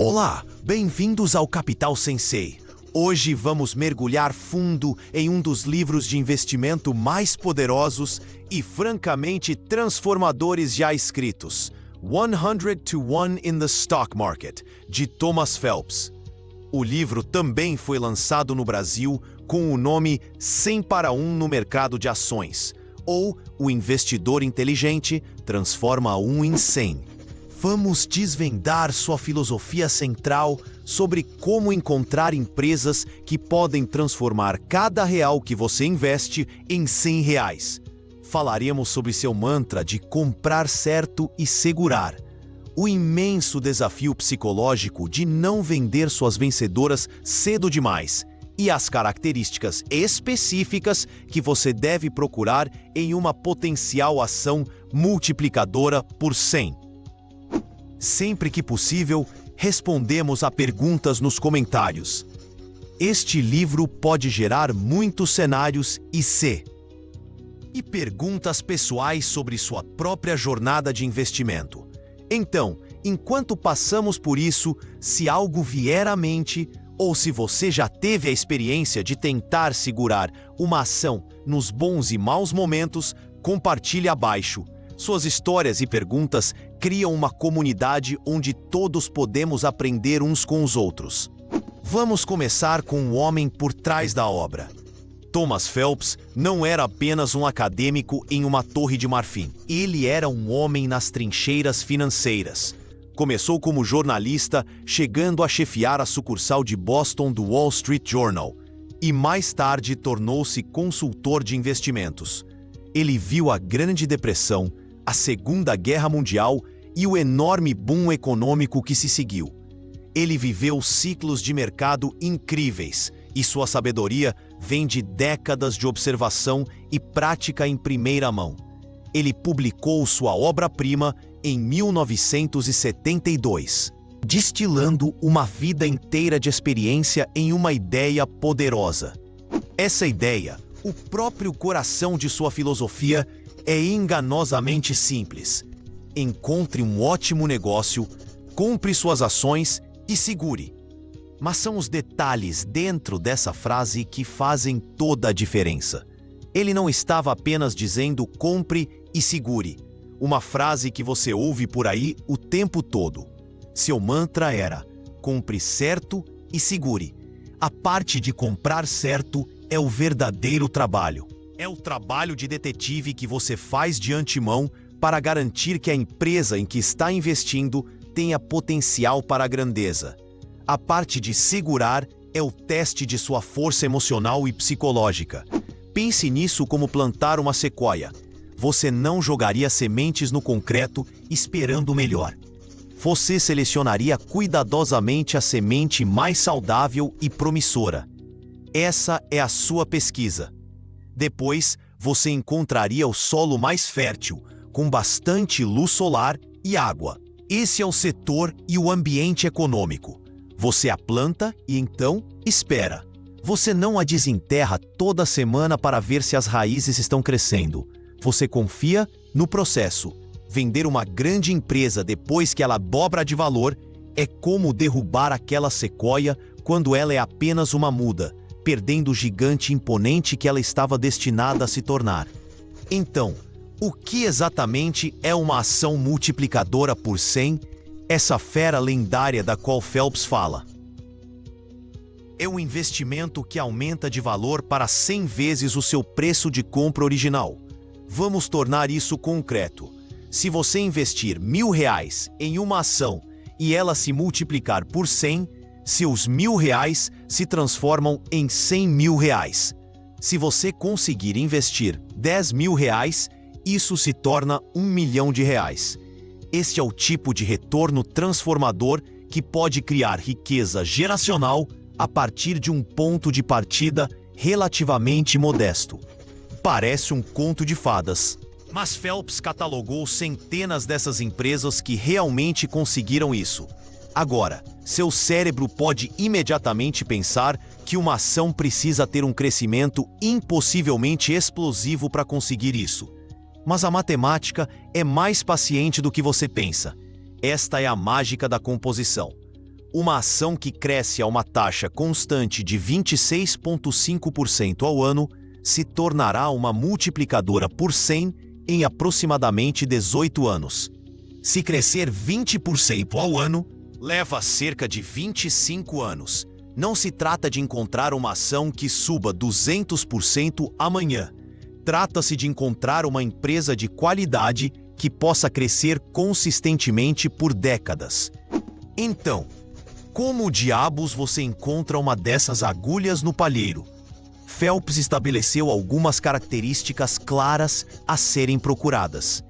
Olá, bem-vindos ao Capital Sensei. Hoje vamos mergulhar fundo em um dos livros de investimento mais poderosos e francamente transformadores já escritos, 100 to 1 in the Stock Market, de Thomas Phelps. O livro também foi lançado no Brasil com o nome 100 para 1 no mercado de ações, ou O Investidor Inteligente transforma 1 em 100. Vamos desvendar sua filosofia central sobre como encontrar empresas que podem transformar cada real que você investe em 100 reais. Falaremos sobre seu mantra de comprar certo e segurar, o imenso desafio psicológico de não vender suas vencedoras cedo demais e as características específicas que você deve procurar em uma potencial ação multiplicadora por 100. Sempre que possível, respondemos a perguntas nos comentários. Este livro pode gerar muitos cenários e perguntas pessoais sobre sua própria jornada de investimento. Então, enquanto passamos por isso, se algo vier à mente, ou se você já teve a experiência de tentar segurar uma ação nos bons e maus momentos, compartilhe abaixo. Suas histórias e perguntas criam uma comunidade onde todos podemos aprender uns com os outros. Vamos começar com o homem por trás da obra. Thomas Phelps não era apenas um acadêmico em uma torre de marfim. Ele era um homem nas trincheiras financeiras. Começou como jornalista, chegando a chefiar a sucursal de Boston do Wall Street Journal, e mais tarde tornou-se consultor de investimentos. Ele viu a Grande Depressão, a Segunda Guerra Mundial e o enorme boom econômico que se seguiu. Ele viveu ciclos de mercado incríveis e sua sabedoria vem de décadas de observação e prática em primeira mão. Ele publicou sua obra-prima em 1972, destilando uma vida inteira de experiência em uma ideia poderosa. Essa ideia, o próprio coração de sua filosofia, é enganosamente simples. Encontre um ótimo negócio, compre suas ações e segure. Mas são os detalhes dentro dessa frase que fazem toda a diferença. Ele não estava apenas dizendo compre e segure, uma frase que você ouve por aí o tempo todo. Seu mantra era compre certo e segure. A parte de comprar certo é o verdadeiro trabalho. É o trabalho de detetive que você faz de antemão para garantir que a empresa em que está investindo tenha potencial para a grandeza. A parte de segurar é o teste de sua força emocional e psicológica. Pense nisso como plantar uma sequoia. Você não jogaria sementes no concreto esperando o melhor. Você selecionaria cuidadosamente a semente mais saudável e promissora. Essa é a sua pesquisa. Depois, você encontraria o solo mais fértil, com bastante luz solar e água. Esse é o setor e o ambiente econômico. Você a planta e então espera. Você não a desenterra toda semana para ver se as raízes estão crescendo. Você confia no processo. Vender uma grande empresa depois que ela dobra de valor é como derrubar aquela sequoia quando ela é apenas uma muda, perdendo o gigante imponente que ela estava destinada a se tornar. Então, o que exatamente é uma ação multiplicadora por 100, essa fera lendária da qual Phelps fala? É um investimento que aumenta de valor para 100 vezes o seu preço de compra original. Vamos tornar isso concreto. Se você investir R$1.000 em uma ação e ela se multiplicar por 100, seus R$1.000 se transformam em R$100.000. Se você conseguir investir R$10.000, isso se torna R$1 milhão. Este é o tipo de retorno transformador que pode criar riqueza geracional a partir de um ponto de partida relativamente modesto. Parece um conto de fadas, mas Phelps catalogou centenas dessas empresas que realmente conseguiram isso. Agora, seu cérebro pode imediatamente pensar que uma ação precisa ter um crescimento impossivelmente explosivo para conseguir isso. Mas a matemática é mais paciente do que você pensa. Esta é a mágica da composição. uma ação que cresce a uma taxa constante de 26,5% ao ano se tornará uma multiplicadora por 100 em aproximadamente 18 anos. Se crescer 20% ao ano, leva cerca de 25 anos. Não se trata de encontrar uma ação que suba 200% amanhã. Trata-se de encontrar uma empresa de qualidade que possa crescer consistentemente por décadas. Então, como diabos você encontra uma dessas agulhas no palheiro? Phelps estabeleceu algumas características claras a serem procuradas.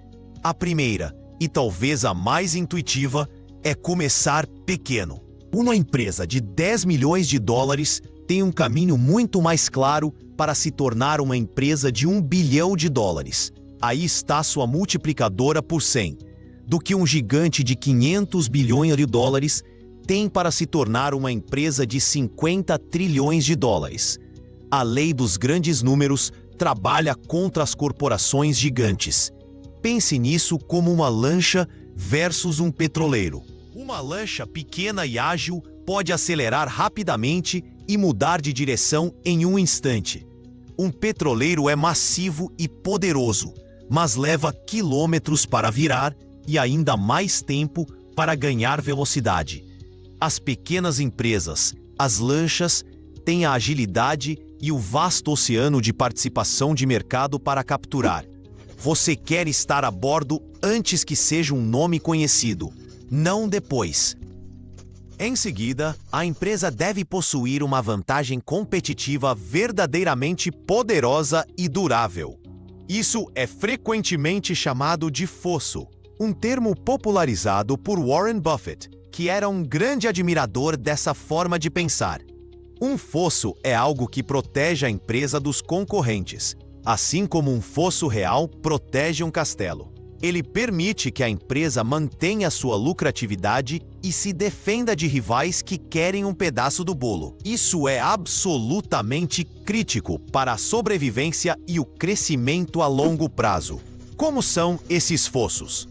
A primeira, e talvez a mais intuitiva, é começar pequeno. Uma empresa de 10 milhões de dólares tem um caminho muito mais claro para se tornar uma empresa de 1 bilhão de dólares. Aí está sua multiplicadora por 100, do que um gigante de 500 bilhões de dólares tem para se tornar uma empresa de 50 trilhões de dólares. A lei dos grandes números trabalha contra as corporações gigantes. Pense nisso como uma lancha versus um petroleiro. Uma lancha pequena e ágil pode acelerar rapidamente e mudar de direção em um instante. Um petroleiro é massivo e poderoso, mas leva quilômetros para virar e ainda mais tempo para ganhar velocidade. As pequenas empresas, as lanchas, têm a agilidade e o vasto oceano de participação de mercado para capturar. Você quer estar a bordo antes que seja um nome conhecido, não depois. Em seguida, a empresa deve possuir uma vantagem competitiva verdadeiramente poderosa e durável. Isso é frequentemente chamado de fosso, um termo popularizado por Warren Buffett, que era um grande admirador dessa forma de pensar. Um fosso é algo que protege a empresa dos concorrentes, assim como um fosso real protege um castelo. Ele permite que a empresa mantenha sua lucratividade e se defenda de rivais que querem um pedaço do bolo. Isso é absolutamente crítico para a sobrevivência e o crescimento a longo prazo. Como são esses fossos?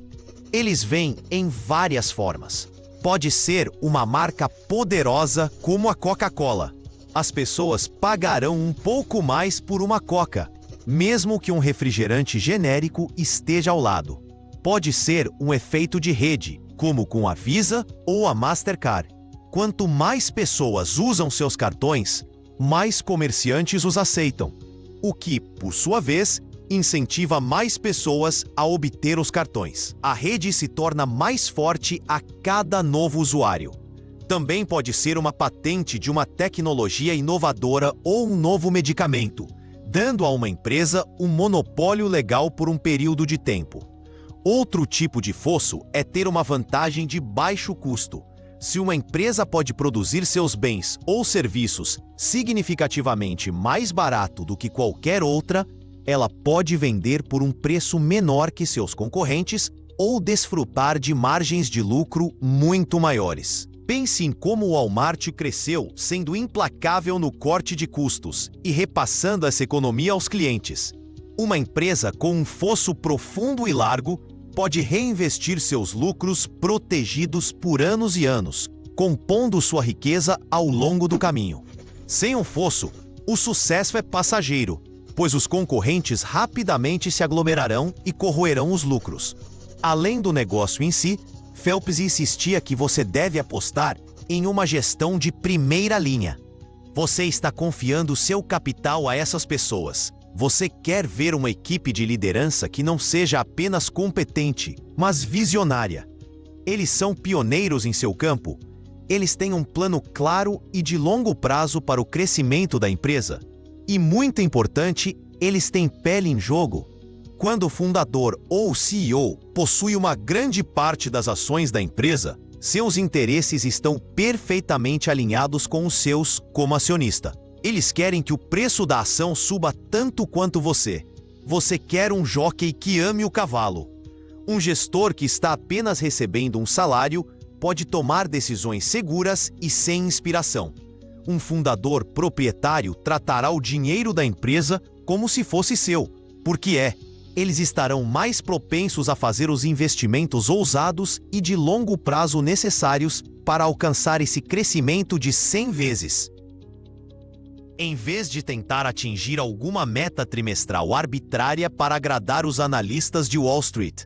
Eles vêm em várias formas. Pode ser uma marca poderosa como a Coca-Cola. As pessoas pagarão um pouco mais por uma Coca, mesmo que um refrigerante genérico esteja ao lado. Pode ser um efeito de rede, como com a Visa ou a Mastercard. Quanto mais pessoas usam seus cartões, mais comerciantes os aceitam, o que, por sua vez, incentiva mais pessoas a obter os cartões. A rede se torna mais forte a cada novo usuário. Também pode ser uma patente de uma tecnologia inovadora ou um novo medicamento, dando a uma empresa um monopólio legal por um período de tempo. Outro tipo de fosso é ter uma vantagem de baixo custo. Se uma empresa pode produzir seus bens ou serviços significativamente mais barato do que qualquer outra, ela pode vender por um preço menor que seus concorrentes ou desfrutar de margens de lucro muito maiores. Pense em como o Walmart cresceu sendo implacável no corte de custos e repassando essa economia aos clientes. Uma empresa com um fosso profundo e largo pode reinvestir seus lucros protegidos por anos e anos, compondo sua riqueza ao longo do caminho. Sem um fosso, o sucesso é passageiro, pois os concorrentes rapidamente se aglomerarão e corroerão os lucros. Além do negócio em si, Phelps insistia que você deve apostar em uma gestão de primeira linha. Você está confiando seu capital a essas pessoas. Você quer ver uma equipe de liderança que não seja apenas competente, mas visionária. Eles são pioneiros em seu campo. Eles têm um plano claro e de longo prazo para o crescimento da empresa. E, muito importante, eles têm pele em jogo. Quando o fundador ou o CEO possui uma grande parte das ações da empresa, seus interesses estão perfeitamente alinhados com os seus como acionista. Eles querem que o preço da ação suba tanto quanto você. Você quer um jockey que ame o cavalo. Um gestor que está apenas recebendo um salário pode tomar decisões seguras e sem inspiração. Um fundador proprietário tratará o dinheiro da empresa como se fosse seu, porque é. eles estarão mais propensos a fazer os investimentos ousados e de longo prazo necessários para alcançar esse crescimento de 100 vezes. Em vez de tentar atingir alguma meta trimestral arbitrária para agradar os analistas de Wall Street,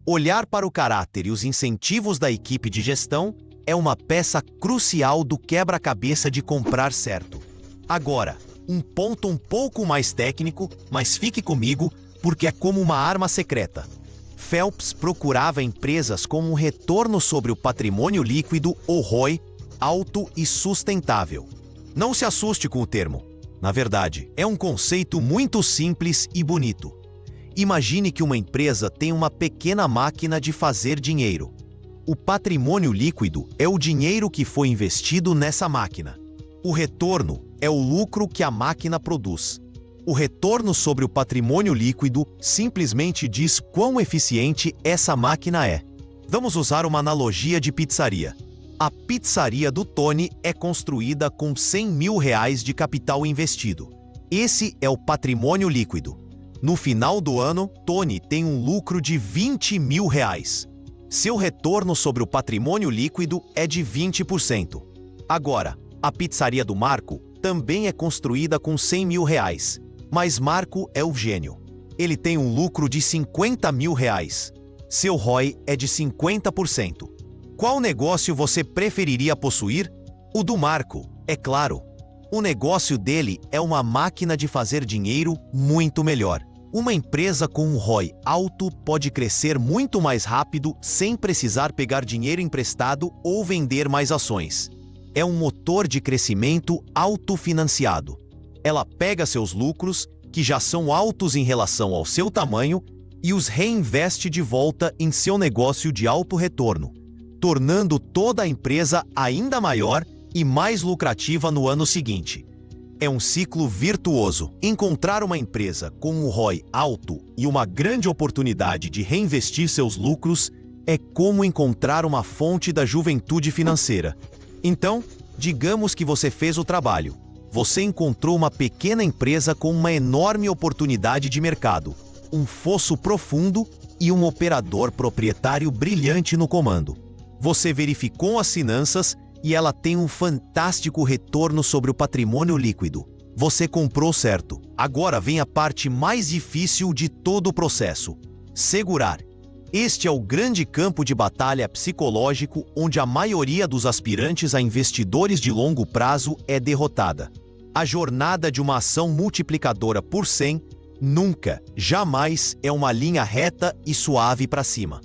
olhar para o caráter e os incentivos da equipe de gestão é uma peça crucial do quebra-cabeça de comprar certo. Agora, um ponto um pouco mais técnico, mas fique comigo, porque é como uma arma secreta. Phelps procurava empresas com um retorno sobre o patrimônio líquido, ou ROI, alto e sustentável. Não se assuste com o termo. Na verdade, é um conceito muito simples e bonito. Imagine que uma empresa tem uma pequena máquina de fazer dinheiro. O patrimônio líquido é o dinheiro que foi investido nessa máquina. O retorno é o lucro que a máquina produz. O retorno sobre o patrimônio líquido simplesmente diz quão eficiente essa máquina é. Vamos usar uma analogia de pizzaria. A pizzaria do Tony é construída com R$100 mil de capital investido. Esse é o patrimônio líquido. No final do ano, Tony tem um lucro de R$20 mil. Seu retorno sobre o patrimônio líquido é de 20%. Agora, a pizzaria do Marco também é construída com R$100 mil, mas Marco é o gênio. Ele tem um lucro de R$50 mil. Seu ROI é de 50%. Qual negócio você preferiria possuir? O do Marco, é claro. O negócio dele é uma máquina de fazer dinheiro muito melhor. Uma empresa com um ROI alto pode crescer muito mais rápido sem precisar pegar dinheiro emprestado ou vender mais ações. É um motor de crescimento autofinanciado. Ela pega seus lucros, que já são altos em relação ao seu tamanho, e os reinveste de volta em seu negócio de alto retorno, tornando toda a empresa ainda maior e mais lucrativa no ano seguinte. É um ciclo virtuoso. Encontrar uma empresa com um ROI alto e uma grande oportunidade de reinvestir seus lucros é como encontrar uma fonte da juventude financeira. Então, digamos que você fez o trabalho. Você encontrou uma pequena empresa com uma enorme oportunidade de mercado, um fosso profundo e um operador proprietário brilhante no comando. Você verificou as finanças e ela tem um fantástico retorno sobre o patrimônio líquido. Você comprou certo. Agora vem a parte mais difícil de todo o processo: segurar. Este é o grande campo de batalha psicológico onde a maioria dos aspirantes a investidores de longo prazo é derrotada. A jornada de uma ação multiplicadora por 100 nunca, jamais é uma linha reta e suave para cima.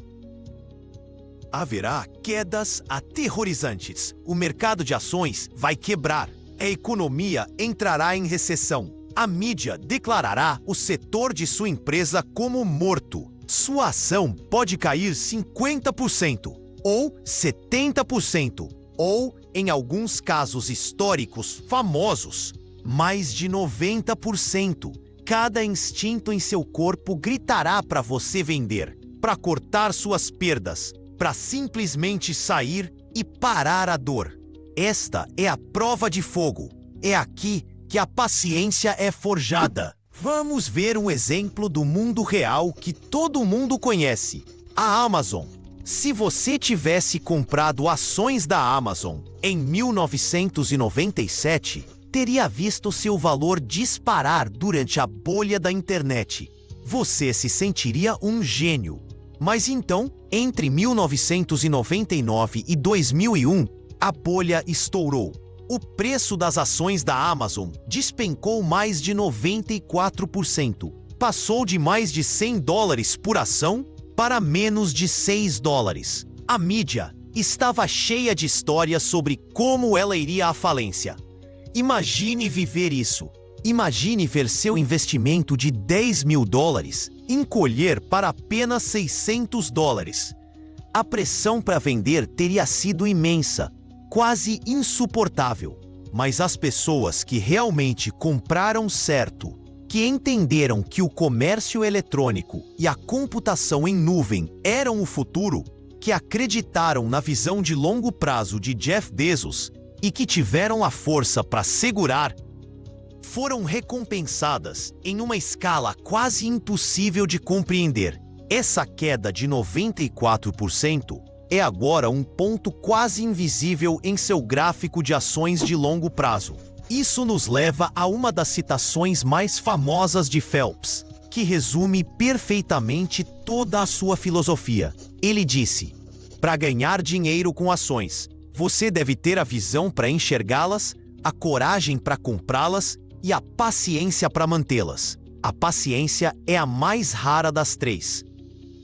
Haverá quedas aterrorizantes. O mercado de ações vai quebrar. A economia entrará em recessão. A mídia declarará o setor de sua empresa como morto. Sua ação pode cair 50% ou 70%, ou, em alguns casos históricos famosos, mais de 90%. Cada instinto em seu corpo gritará para você vender, para cortar suas perdas, para simplesmente sair e parar a dor. Esta é a prova de fogo. É aqui que a paciência é forjada. Vamos ver um exemplo do mundo real que todo mundo conhece: a Amazon. Se você tivesse comprado ações da Amazon em 1997, teria visto seu valor disparar durante a bolha da internet. Você se sentiria um gênio. Mas então, entre 1999 e 2001, a bolha estourou. O preço das ações da Amazon despencou mais de 94%. Passou de mais de $100 por ação para menos de $6. A mídia estava cheia de histórias sobre como ela iria à falência. Imagine viver isso. Imagine ver seu investimento de $10 mil encolher para apenas $600. A pressão para vender teria sido imensa, quase insuportável. Mas as pessoas que realmente compraram certo, que entenderam que o comércio eletrônico e a computação em nuvem eram o futuro, que acreditaram na visão de longo prazo de Jeff Bezos e que tiveram a força para segurar, foram recompensadas em uma escala quase impossível de compreender. Essa queda de 94% é agora um ponto quase invisível em seu gráfico de ações de longo prazo. Isso nos leva a uma das citações mais famosas de Phelps, que resume perfeitamente toda a sua filosofia. Ele disse: "Para ganhar dinheiro com ações, você deve ter a visão para enxergá-las, a coragem para comprá-las e a paciência para mantê-las. A paciência é a mais rara das três."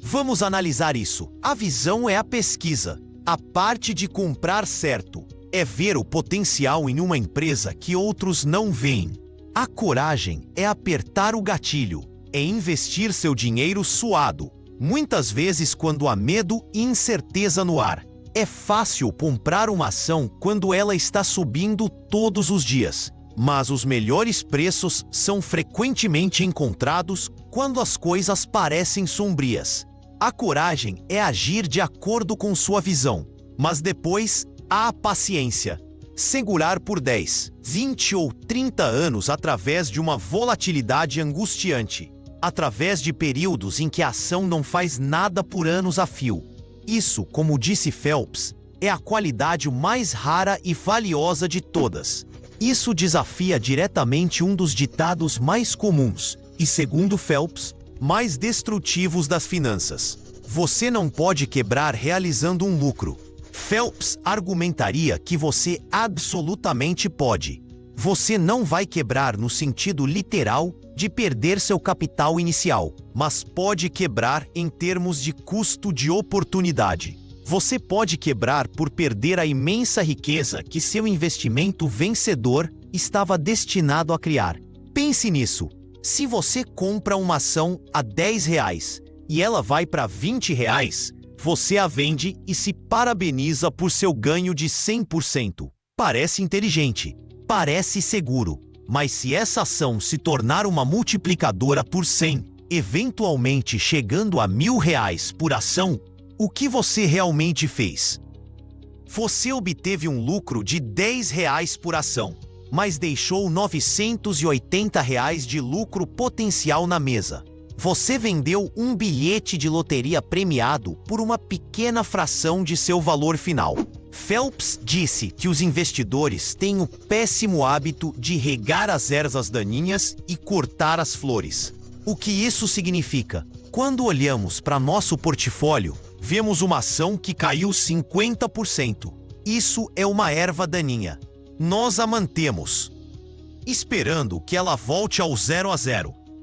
Vamos analisar isso. A visão é a pesquisa. A parte de comprar certo é ver o potencial em uma empresa que outros não veem. A coragem é apertar o gatilho, é investir seu dinheiro suado, muitas vezes quando há medo e incerteza no ar. É fácil comprar uma ação quando ela está subindo todos os dias, mas os melhores preços são frequentemente encontrados quando as coisas parecem sombrias. A coragem é agir de acordo com sua visão, mas depois há a paciência. Segurar por 10, 20 ou 30 anos através de uma volatilidade angustiante, através de períodos em que a ação não faz nada por anos a fio. Isso, como disse Phelps, é a qualidade mais rara e valiosa de todas. Isso desafia diretamente um dos ditados mais comuns e, segundo Phelps, mais destrutivos das finanças: você não pode quebrar realizando um lucro. Phelps argumentaria que você absolutamente pode. Você não vai quebrar no sentido literal de perder seu capital inicial, mas pode quebrar em termos de custo de oportunidade. Você pode quebrar por perder a imensa riqueza que seu investimento vencedor estava destinado a criar. Pense nisso. Se você compra uma ação a R$10 e ela vai para R$20, você a vende e se parabeniza por seu ganho de 100%. Parece inteligente, parece seguro, mas se essa ação se tornar uma multiplicadora por 100, eventualmente chegando a R$1.000 por ação, o que você realmente fez? Você obteve um lucro de R$10 por ação, mas deixou R$980 de lucro potencial na mesa. Você vendeu um bilhete de loteria premiado por uma pequena fração de seu valor final. Phelps disse que os investidores têm o péssimo hábito de regar as ervas daninhas e cortar as flores. O que isso significa? Quando olhamos para nosso portfólio, vemos uma ação que caiu 50%. Isso é uma erva daninha. Nós a mantemos, esperando que ela volte ao 0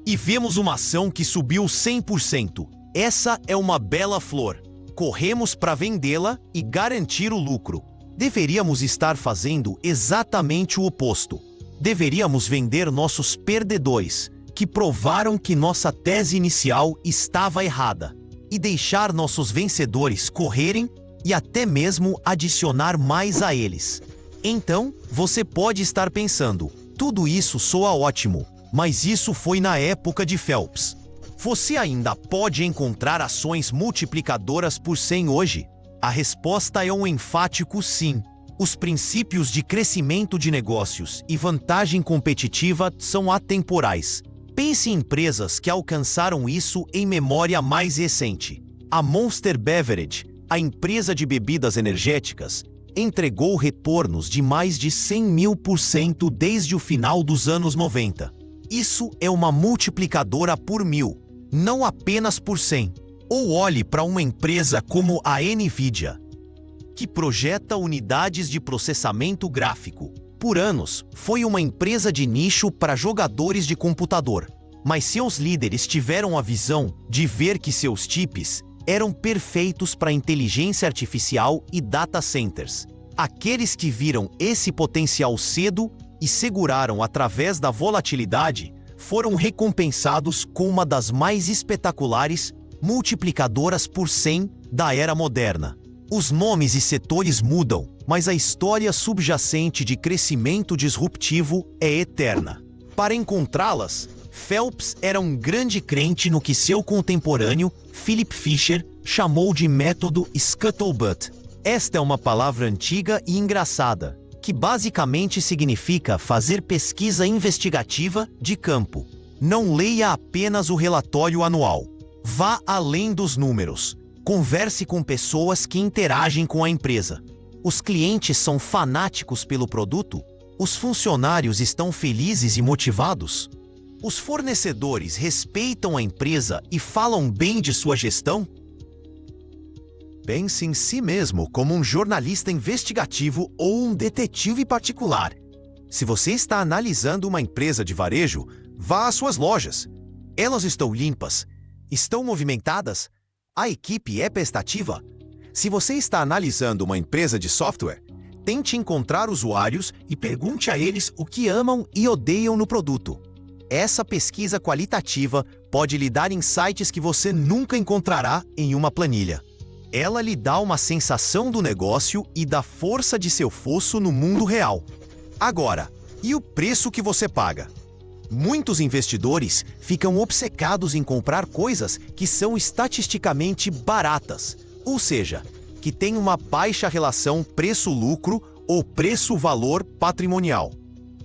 e vemos uma ação que subiu 100%. Essa é uma bela flor. Corremos para vendê-la e garantir o lucro. Deveríamos estar fazendo exatamente o oposto. Deveríamos vender nossos perdedores, que provaram que nossa tese inicial estava errada, e deixar nossos vencedores correrem e até mesmo adicionar mais a eles. Então, você pode estar pensando: tudo isso soa ótimo, mas isso foi na época de Phelps. Você ainda pode encontrar ações multiplicadoras por 100 hoje? A resposta é um enfático sim. Os princípios de crescimento de negócios e vantagem competitiva são atemporais. Pense em empresas que alcançaram isso em memória mais recente. A Monster Beverage, a empresa de bebidas energéticas, entregou retornos de mais de 100.000% desde o final dos anos 90. Isso é uma multiplicadora por 1000, não apenas por 100. Ou olhe para uma empresa como a Nvidia, que projeta unidades de processamento gráfico. Por anos, foi uma empresa de nicho para jogadores de computador, mas seus líderes tiveram a visão de ver que seus chips eram perfeitos para inteligência artificial e data centers. Aqueles que viram esse potencial cedo e seguraram através da volatilidade foram recompensados com uma das mais espetaculares multiplicadoras por 100 da era moderna. Os nomes e setores mudam, mas a história subjacente de crescimento disruptivo é eterna. Para encontrá-las, Phelps era um grande crente no que seu contemporâneo, Philip Fisher, chamou de método Scuttlebutt. Esta é uma palavra antiga e engraçada. que basicamente significa fazer pesquisa investigativa de campo. Não leia apenas o relatório anual. Vá além dos números. Converse com pessoas que interagem com a empresa. Os clientes são fanáticos pelo produto? Os funcionários estão felizes e motivados? Os fornecedores respeitam a empresa e falam bem de sua gestão? Pense em si mesmo como um jornalista investigativo ou um detetive particular. Se você está analisando uma empresa de varejo, vá às suas lojas. Elas estão limpas? Estão movimentadas? A equipe é prestativa? Se você está analisando uma empresa de software, tente encontrar usuários e pergunte a eles o que amam e odeiam no produto. Essa pesquisa qualitativa pode lhe dar insights que você nunca encontrará em uma planilha. Ela lhe dá uma sensação do negócio e da força de seu fosso no mundo real. Agora, e o preço que você paga? Muitos investidores ficam obcecados em comprar coisas que são estatisticamente baratas, ou seja, que têm uma baixa relação preço-lucro ou preço-valor patrimonial.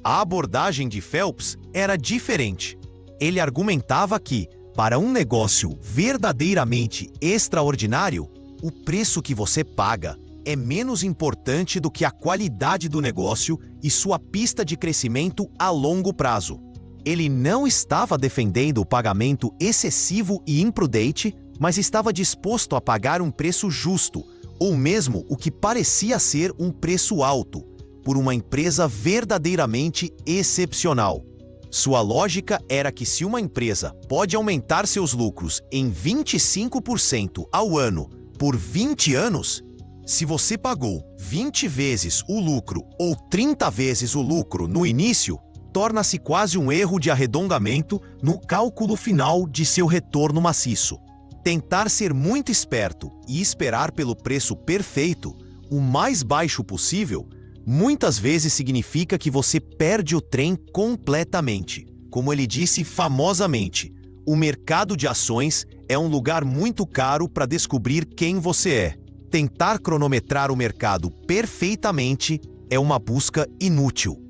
A abordagem de Phelps era diferente. Ele argumentava que, para um negócio verdadeiramente extraordinário, o preço que você paga é menos importante do que a qualidade do negócio e sua pista de crescimento a longo prazo. Ele não estava defendendo o pagamento excessivo e imprudente, mas estava disposto a pagar um preço justo, ou mesmo o que parecia ser um preço alto, por uma empresa verdadeiramente excepcional. Sua lógica era que se uma empresa pode aumentar seus lucros em 25% ao ano por 20 anos, se você pagou 20 vezes o lucro ou 30 vezes o lucro no início, torna-se quase um erro de arredondamento no cálculo final de seu retorno maciço. Tentar ser muito esperto e esperar pelo preço perfeito, o mais baixo possível, muitas vezes significa que você perde o trem completamente. Como ele disse famosamente, o mercado de ações é um lugar muito caro para descobrir quem você é. Tentar cronometrar o mercado perfeitamente é uma busca inútil.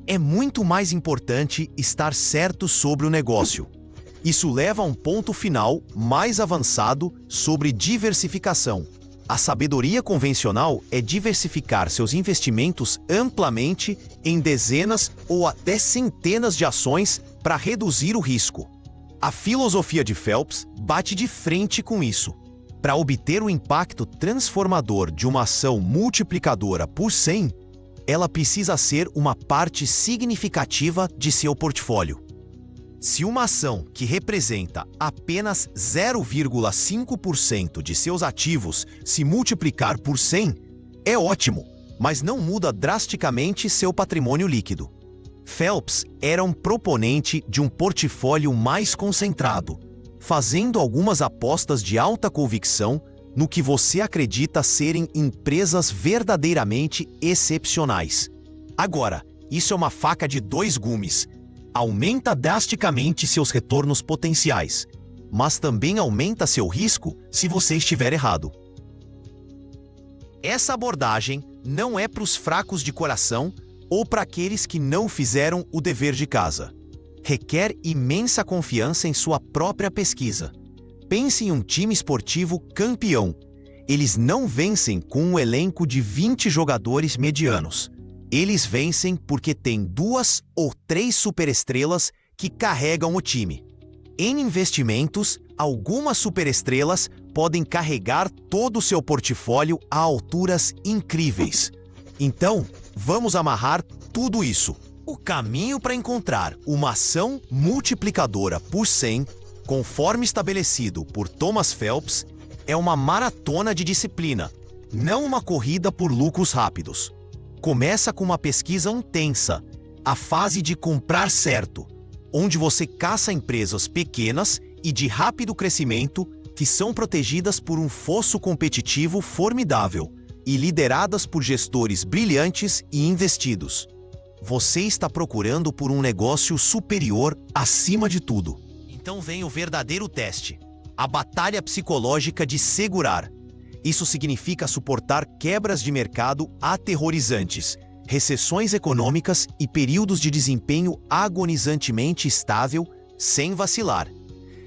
É muito mais importante estar certo sobre o negócio. Isso leva a um ponto final mais avançado sobre diversificação. A sabedoria convencional é diversificar seus investimentos amplamente em dezenas ou até centenas de ações para reduzir o risco. A filosofia de Phelps bate de frente com isso. Para obter o impacto transformador de uma ação multiplicadora por 100, ela precisa ser uma parte significativa de seu portfólio. Se uma ação que representa apenas 0,5% de seus ativos se multiplicar por 100, é ótimo, mas não muda drasticamente seu patrimônio líquido. Phelps era um proponente de um portfólio mais concentrado, fazendo algumas apostas de alta convicção no que você acredita serem empresas verdadeiramente excepcionais. Agora, isso é uma faca de dois gumes. Aumenta drasticamente seus retornos potenciais, mas também aumenta seu risco se você estiver errado. Essa abordagem não é para os fracos de coração ou para aqueles que não fizeram o dever de casa. Requer imensa confiança em sua própria pesquisa. Pense em um time esportivo campeão. Eles não vencem com um elenco de 20 jogadores medianos. Eles vencem porque têm 2 ou 3 superestrelas que carregam o time. Em investimentos, algumas superestrelas podem carregar todo o seu portfólio a alturas incríveis. Então, vamos amarrar tudo isso. O caminho para encontrar uma ação multiplicadora por 100, conforme estabelecido por Thomas Phelps, é uma maratona de disciplina, não uma corrida por lucros rápidos. Começa com uma pesquisa intensa, a fase de comprar certo, onde você caça empresas pequenas e de rápido crescimento que são protegidas por um fosso competitivo formidável e lideradas por gestores brilhantes e investidos. Você está procurando por um negócio superior acima de tudo. Então vem o verdadeiro teste, a batalha psicológica de segurar. Isso significa suportar quebras de mercado aterrorizantes, recessões econômicas e períodos de desempenho agonizantemente estável, sem vacilar.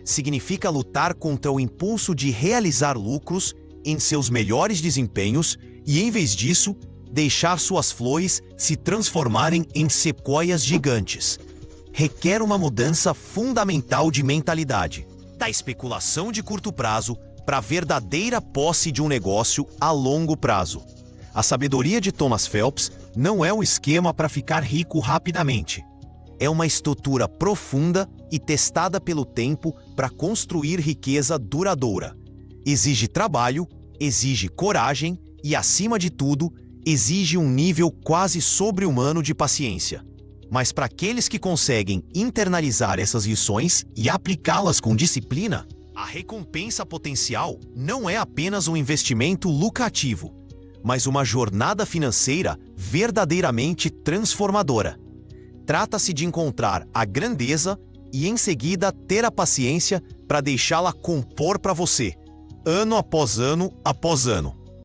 Significa lutar contra o impulso de realizar lucros em seus melhores desempenhos e, em vez disso, deixar suas flores se transformarem em sequoias gigantes. Requer uma mudança fundamental de mentalidade, da especulação de curto prazo para a verdadeira posse de um negócio a longo prazo. A sabedoria de Thomas Phelps não é um esquema para ficar rico rapidamente. É uma estrutura profunda e testada pelo tempo para construir riqueza duradoura. Exige trabalho, exige coragem e, acima de tudo, exige um nível quase sobre-humano de paciência. Mas para aqueles que conseguem internalizar essas lições e aplicá-las com disciplina, a recompensa potencial não é apenas um investimento lucrativo, mas uma jornada financeira verdadeiramente transformadora. Trata-se de encontrar a grandeza e, em seguida, ter a paciência para deixá-la compor para você, ano após ano após ano.